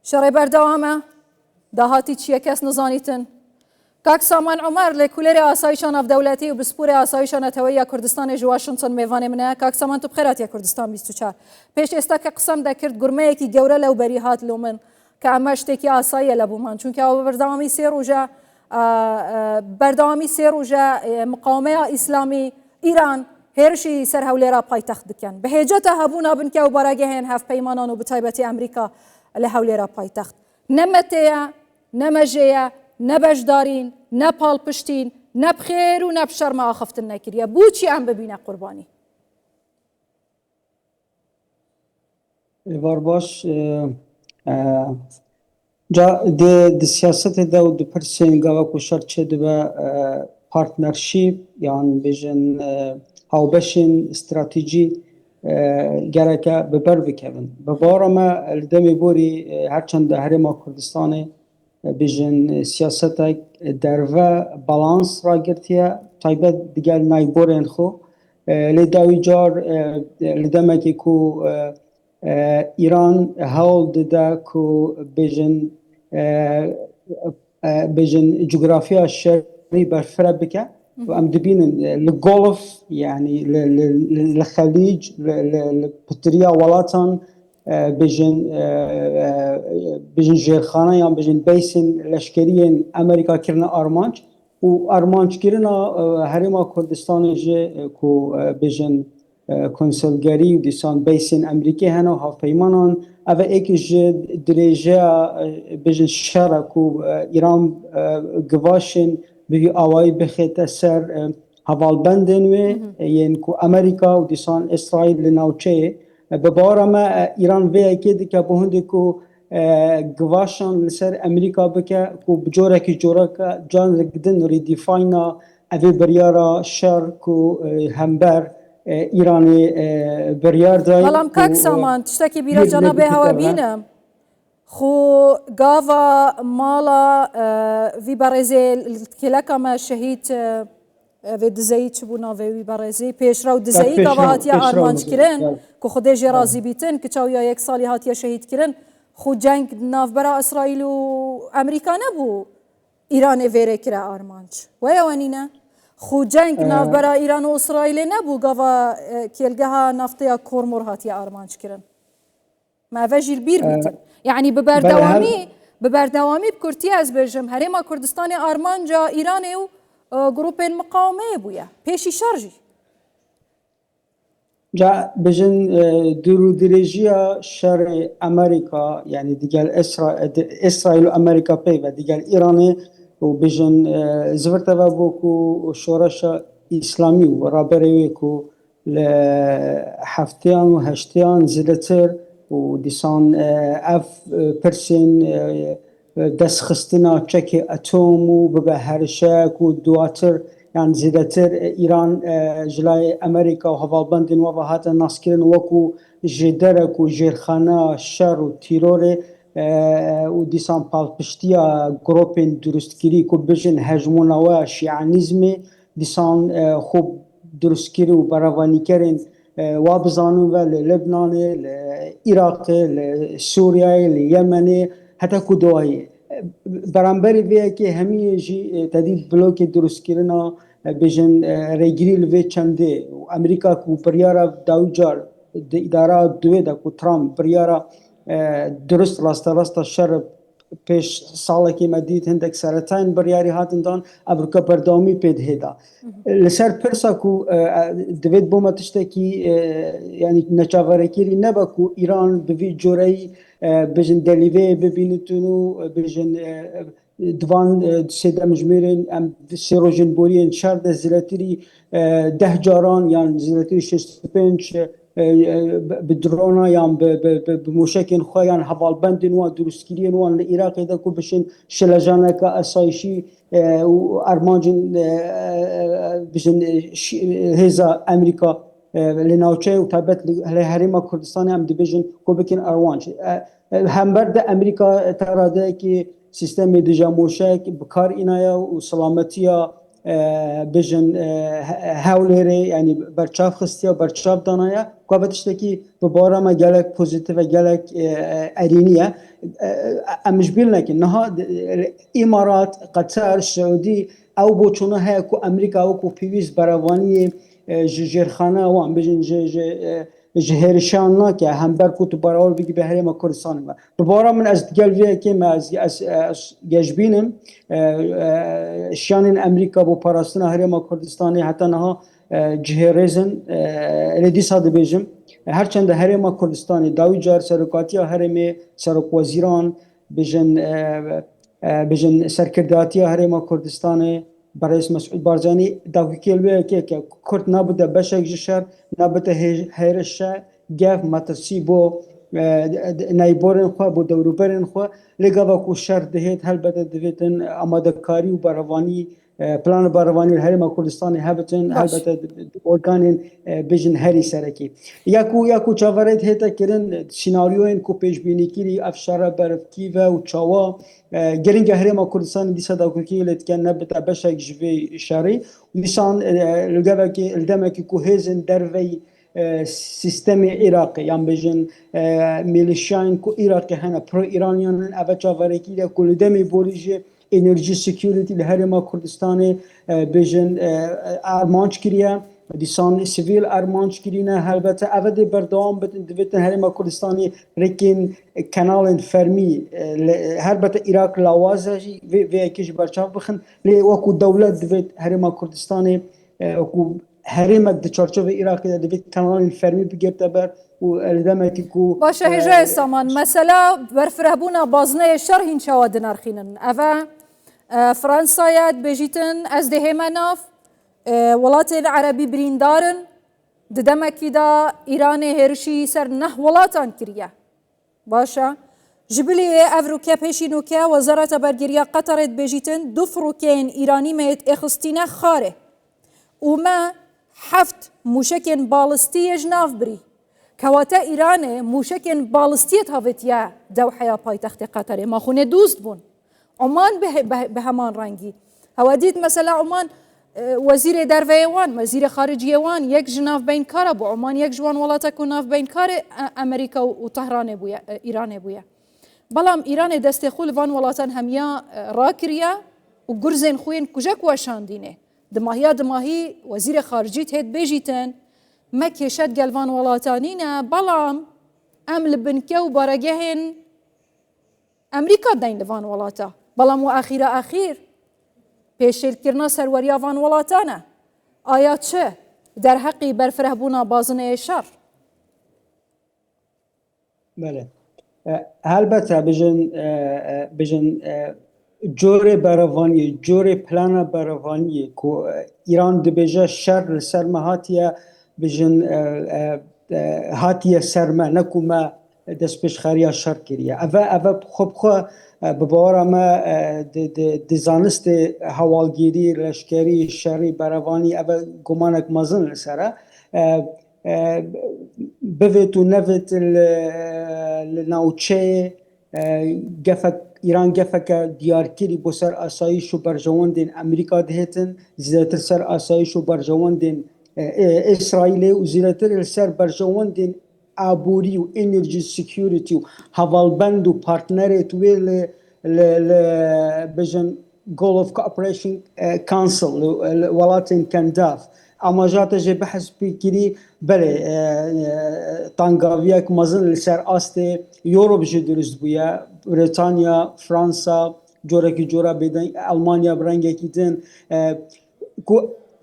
شەڕێ بەردەوامە داهاتی چییە کەس نزانیتن کاک سامان عومەر لە کولێری ئاسایشە ناودەوڵەتی و بسپوری ئاسایشە نەتەوەیە کوردستانی ژواشنتن میێوانێ منە کاک سامان تو بخێراتیە کوردستان 24 پێش ئێستا کە قسەم دەکرد گورمەیەکی گەورە لەو بەری هات لۆ من کە ئەمە شتێکی ئاساییە لە بوومان چونکە ئەوە بەردەوامی سێ ڕۆژە مقاومەیە ئیسلامی ئیران هێرشی سەر هەولێرا پایتەخت دکەن بەهێجەتە هەبوو نابنکە و بەراگەهێن هەفپەیمانان و بەتایبەتی ئەمریکا لە هەولێرا پایتەخت نەمەتەیە نەمەژەیە نەبەشدارین نەپاڵپشتین نەبخێر و نەبشەرمە ئاخفتن نەکردە بوچی ئەم ببینە قوربانی var baş ca di siyasetê de û di pirsên gava ku şer çê dibe partnership yan bêjin hawbeşên stratejî gereke bi ber bikevin. Bi bara me li demê borî herçend Herêma Kurdistanê bêjin siyasetek derve balans ragirtiye taybet digel nayborên xwe lê dawî car li demekê ku İran hewl dide ku bêjin coğrafiya şerî berfireh bike em dibînin li Golf yanî li Xelîc li pitiriya welatan bêjin jêrxane yan bêjin beysên leşkeriyên Amerîka kirine armanc û armanckirina Herêma Kurdistanê jî ku bêjin konsolgerî û dîsan beysên Amerîkê hene û hevpeymanan ev e êkî ji dirêjeya bêjin şer e ku İran givaşên bi vî awayî bixête ser hevalbendên wê yên ku Amerîka û dîsan İsraîl li navçeyê bi bara me İran vê yekê dike bi hûndê ku givaşan li ser Amerîka bike ku bi corekî coreka carekî din rêdîfayna evê biryara şer ku hember İranê biryar dayê بەڵام کاک سامان تشتێکی بیرە جەنابێ هەوە بینم خۆ گاوا ماڵە وی بەڕێزێ کێلەکەمە شەهید vê dizeyî çibû navê wî berêzî pêşra û dizeyî gava hatiye armançkirin ku xwedê jê razî bîtin ki çawiya yek salî hatiye şehîdkirin xû ceng navbera İsraîl û Amerîka nebû İranê vêrê kire armanc weya wenîne xû ceng navbera İran û İsraîlê nebû gava kêlgeha nafteya Kormor hatiye armançkirin me ve jî bîr bîtin yanî bi berdewamî bi Kurtiye ez bêjim Herêma Kurdistanê armanca İranê û گروپên miqawmeyê bûye pêşî şer jî bêjin dûrûdirêjiya şerê Amerîka yanî digel İsraîl û Amerîka pey ve digel İranê û bêjin zivir teve bû ku şoreşa İslamî û raberê wê ku li hefteyan û heşteyan zêdetir û dîsan ev pirsên destxistina çekê atom û bibe herşek û duatir yan zêdetir İran ji layê Amerîka û hevalbendên we ve hate naskirin wekû jêderek û jêrxana şer û tîrorê û dîsan palpiştiya gropên durustkirî ku bijin hejmona we şiyanîzmê dîsan xwe durustkirî û berevanîkerên wa bizanin ve li Lebnanê li Iraqê li Sûriyayê li Yemenê heta ku doyê beramberî vê yekê hemiyê jî tedî blokê durustkirina bêjin rêgirî li vê çendê û Amerîka ku biryara dawî car di îdara duwê de ku Trump biryara durust rasterast şer pêş salekê me dît hindek seretayên biryarî hatin dan Ewropa berdewamî pê dihêda li ser pirsa ku divê bûme tiştekî yanî neçaverekirî nebe ku İran bi vî coreyî bêjin delîvê bibînitin û bêjin divan sêdemijmêrên em sê rojên boriyên şer de zêdetirî 10 caran yan zêdetirî 65 bi drona yan bi mûşekên xwe yan hevalbendên wan durustkiriyên wan li Iraqê de ku bişin şilejaneka esayişî û armancên bişin hêza Amerîka li navçeyê û taybet li Herêma Kurdistanê em dibêjin ku bikin arwanc hember de Amerîka teradeyekî sistemê dijamûşek bi kar înaya û selametiya bêjin hewlêrê yanî berçav xistiya berçav danaya ku tiştekî bi bara me gelek pozitif ve gelek erîniye امش بيل لكن نها الامارات قطر السعودي او بوچونه هيا كو امريكا او كو بيويس براواني جيرخانه وان بجن جهرشان ناكه هم بركو تو براول بيجي بهري ما كردستان ما ببارا من از قلبي كما از جاجبينم شان امريكا بو باراستنا هري ما كردستاني حتى نها جهرزن ردي صاد بيجم هرچند هرم کردستانی داوی جار سرکاتی هرم سرک وزیران بجن سرکرداتی هرم کردستانی برای مسعود بارزانی داوی کلبه که کرد نبوده بشک جشر نبوده هرش گف مترسی بو نایبورن خو بو دوروبرن خو لگاوا کو شر دهید هل بده دویتن آماده کاری و بروانی پلان باروانی هرم کردستانی هبتن البته ارگانین بیژن هری سرکی یاکو چاورید هتا کردن سیناریوین کو پیش بینی کری افشار برفکی و چاوا گرینگ هرم کردستان دیسا داوکی لتکن نبته بشک جوی شری لیسان لگاوکی الدمکی کو هزن دروی سیستم عراقی یان بیژن میلیشیان کو عراقی هنه پرو ایرانیان اوه چاورکی یا کل دمی بولیجه انرژی سکیوریتی لهرما کردستان بیژن ارمانچ کریه دیسان سیویل ارمانچ کرینه البته اول بردام بدن دویتن هرما کردستانی رکن کانال فرمی البته عراق لوازه و یکیش برچاو بخن لی وکو دولت دویت هرما کردستانی وکو هرما دچارچوب عراقی دویت کانال فرمی بگیرته بر و الدمتی کو باشه هجای سامان مثلا برفرهبونا بازنه شرح این شواد نرخینن اوه فرانسایت بجیتن از دهما ناف ولات العربي بريندارن ددمكي دا إيران هرشي سر نه ولاتان كريا باشا جبلي أفروكيا بيشينوكيا وزارة برجريا قطرت بجيتن دفروكين إيراني ميت إخستينا خاره وما حفت موشكين بالستية جناف بري كواتا إيراني موشكين بالستية هافتيا دوحيا باي تخت قطر ما خونه دوست بون عمان بهمان رنگی هودید مثلا عمان وزیر دروی وان وزیر خارجیه وان یک جناف بین کار بو عمان یک جوان ولاتا کو ناف بین کار امریکا و طهران بویا ایران بویا بلام ایران دست خول وان ولاتان همیا راکریا و گرزن خوین کجا وشاندینه دماهی وزیر خارجی هید بجیتن ما کشت گلوان ولاتانینا بلام امل بنکو بارگهن امریکا دین لوان ولاتا بلام و اخیر پیشل کرنا سروریا وان ولاتانه آیا چه در حقی برفره بونا بازنه شر بله البته بجن جور براوانی جور پلان براوانی کو ایران دبیجه شر سرمهاتیه بجن هاتیه سرمه نکومه دست پیش خریا شر کریه اوه خوب ببارا ما دزانست حوالگیری لشکری شری براوانی اوه گمانک مزن لسره بویت و نویت لناوچه گفت ایران گفت که دیارکری با سر آسایش و برجواندین امریکا دهتن زیادتر سر آسایش و برجواندین اسرائیل و زیادتر سر برجواندین آبوری و انرژی سکیوریتی و حوالبند و پارتنریت ویل بجن گولف کوپریشن کانسل ولاتین کنداف اما جاته جه بحث بکری بله تانگاویک مزن لسر آست یوروب جه درست بویا بریتانیا فرانسا جورا بیدن المانیا برنگه کیدن کو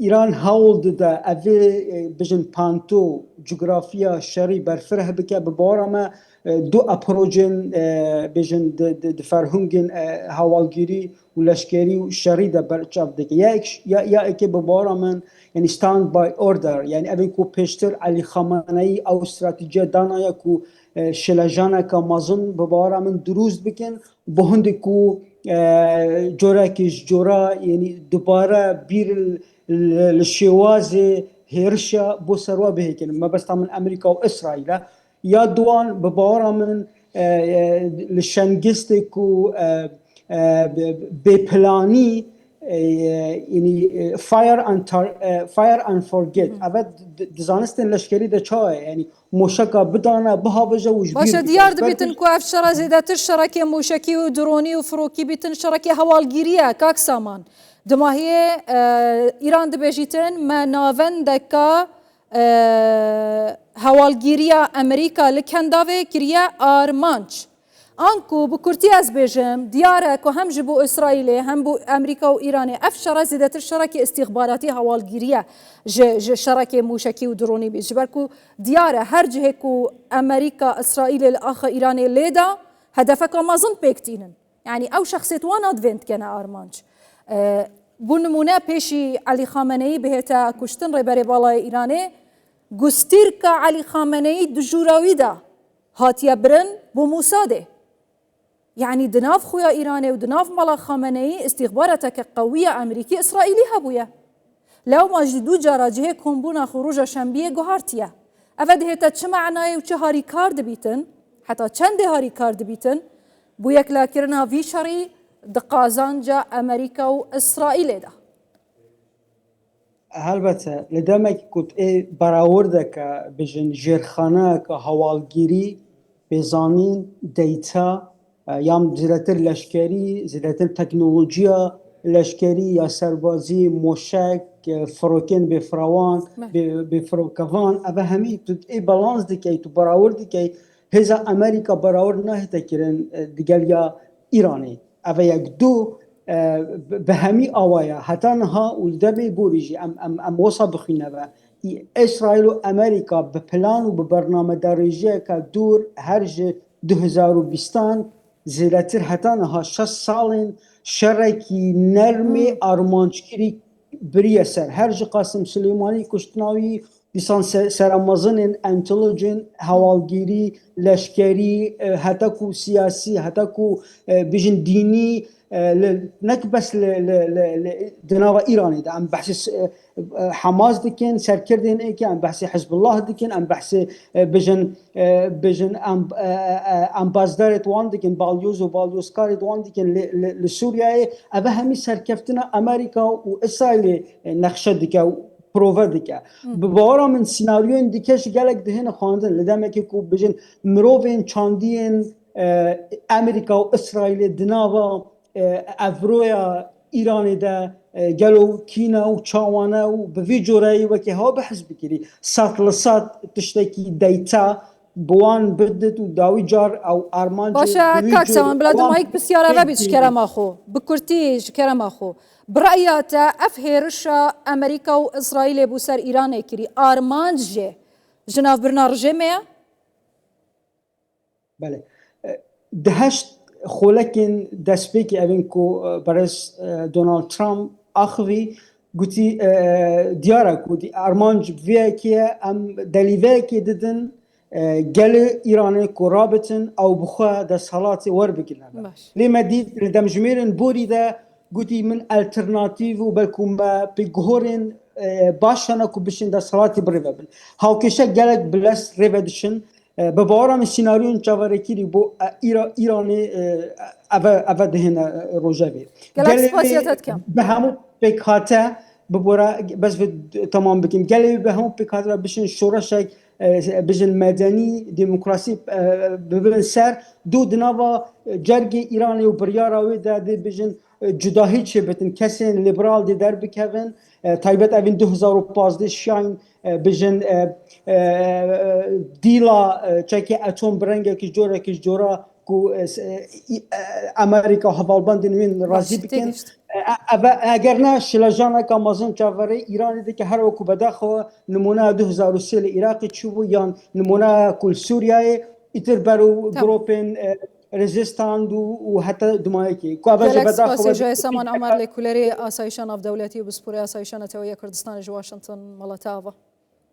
ایران هاول ده اوه بجن پانتو جغرافیا شری برفره بکه ببارا ما دو اپروجن بجن فرهنگن حوالگیری و لشکری و شری ده برچاف دکه یا اکی ببارا من یعنی stand by order یعنی اوه کو پیشتر علی خامنه‌ای او استراتیجی دانایا کو شلجانه که مازن ببارا من دروز بکن بهند کو جورا یعنی دوباره بیر الشواز هيرشا بوسروا بهيكن ما بس من امريكا واسرائيل يا دوان ببارا من لشنجستكو ببلاني يعني fire and forget أبد دزانستن لشکری ده چاه يعني موشکا بدانه بها بجا وجبير باشە دیار دەبێتن کو ئەف شەڕە زێدەتر شەڕەکێ موشکی و درۆنی و فڕۆکی بیتن شەڕەکی هەواڵگیریە کاک سامان دماهەیە ئیران دەبێژیتن مە ناوەندەکە هەواڵگیریە ئەمریکا لە کەنداوێ کریە ئارمانچ ئانکو بە کورتی ئەس بێژم دیارە کە هەم ji بۆ ئیسرائیلێ هەم بۆ ئەمریکا و ئیرانێ ئەف شەڕە زێدەتر شەڕەکی ئستیخباراتی هەواڵگیریە ji شەڕەکێ موشکی و درۆنی بیت ji ber ku دیارە هەر cihê ku ئەمریکا ئیسرائیلê li axa îranê lêda hedefeka mezin pêktînin yani ew şexsêt wana divên dikene armanc bû nimûne pêşî Elî Xameneyî bihête kuştin rêberê balayê îranê gustîrka Elî Xameneyî di jûrawî de hatiye birin bû Mosadê يعني دناف خويا إيراني ودناف مالا خامنئي استخباراتك قوية أمريكي إسرائيلي هبويا لو ما جدو جارا جهه كومبونا خروج شنبيه گوهارتيه افد هيتا چه معناي و چه هاري كار دبيتن حتى چند هاري كار دبيتن بو يك لاكرنا في شري دقازانجا أمريكا و إسرائيل ده البته لدمك كنت براوردك بجن جرخانه كهوالگيري بزانين ديتا يام زيادتر لشكري زيادتر تكنولوجيا لشكري يا سربازي موشك فروكين بفروان بفروكوان أبا همي تد بالانس دكي تبراور دكي هذا أمريكا براور نه تكرن دجاليا إيراني أبا يقدو بهمي أوايا حتى نها ولدبي بوريجي أم وصل بخينا با إسرائيل وأمريكا ببلان وببرنامج دارجية كدور هرج 2020 زیاتر حتی نه 6 سالن شرکی نرمی آرمانچگیری بریه سر هر جا قاسم سلیمانی کشتناوی دیسان سرمازن انتلیجن هوالگیری لشکری حتی کو سیاسی حتی کو بیشن دینی نک بس دناو ایرانی ده ام بحث حماس دکن سرکردن ای که ام بحث حزب الله دکن ام بحث بجن ام بازدارت وان دکن بالیوز و بالیوزکارت وان دکن لسوریه اوه همی سرکفتنا امریکا و اسرائیل نقشه دکه پروفه دکه ببارا من سیناریوین دیکش گلک دهن خواندن لدمه که کو بجن مروفین چاندین امریکا و اسرائیل دناوا افرویا ایرانی ده گلو کینا و چاوانه و به وی جورایی و که ها بحث بکری سات لسات تشتکی دیتا بوان بدت و داوی جار او ارمان باشا کاک سامان بلادم هایک بسیاره و بیت شکرم آخو بکرتی شکرم آخو برأیات افهرشا امریکا و اسرائیل بوسر ایران کری آرمان جناف برنارجه میا؟ بله دهشت خولکن دستپیکی اوین کو برس دونالد ترامپ آخوی گویی دیاره گویی آرمانج ویه که ام دلیوه که دیدن گل ایرانی کو رابطن او بخوا دست حالات ور بگیرن. لیما دید ردم جمیرن بوری ده گویی من الترناتیو و بلکم بگهورن باشن کو بشین دست حالاتی بری ببن. هاوکشه گلک بلس ریودشن ببارا من سیناریون جوارکیری بو ایرانی اوه دهن روژاوی به همون بکاته ببورا بس تمام بکیم گلی به همون بکاته بشین شورشک بجن مدنی دموکراسی ببین سر دو دنوا جرگ ایرانی و بریاراوی داده بجن جداهی چه بتن کسی لیبرال دی در بکوین تایبت اوین 2015 شاین بجن دیلا چکی اتم برنگه که جورا کو امریکا حوالبند نوین راضی بکن اگر نه شلجانه که مازن چاوره ایرانی ده که هر وکو بداخو نمونه 2003 عراقی چوبو یا نمونه کل سوریه ایتر برو گروپین رزستاند و حتی دمایی که گلک سپاسی جای سامان عمر لکولری آسایشان اف دولتی و بسپوری آسایشان تاویه کردستان جو واشنطن مالتاوا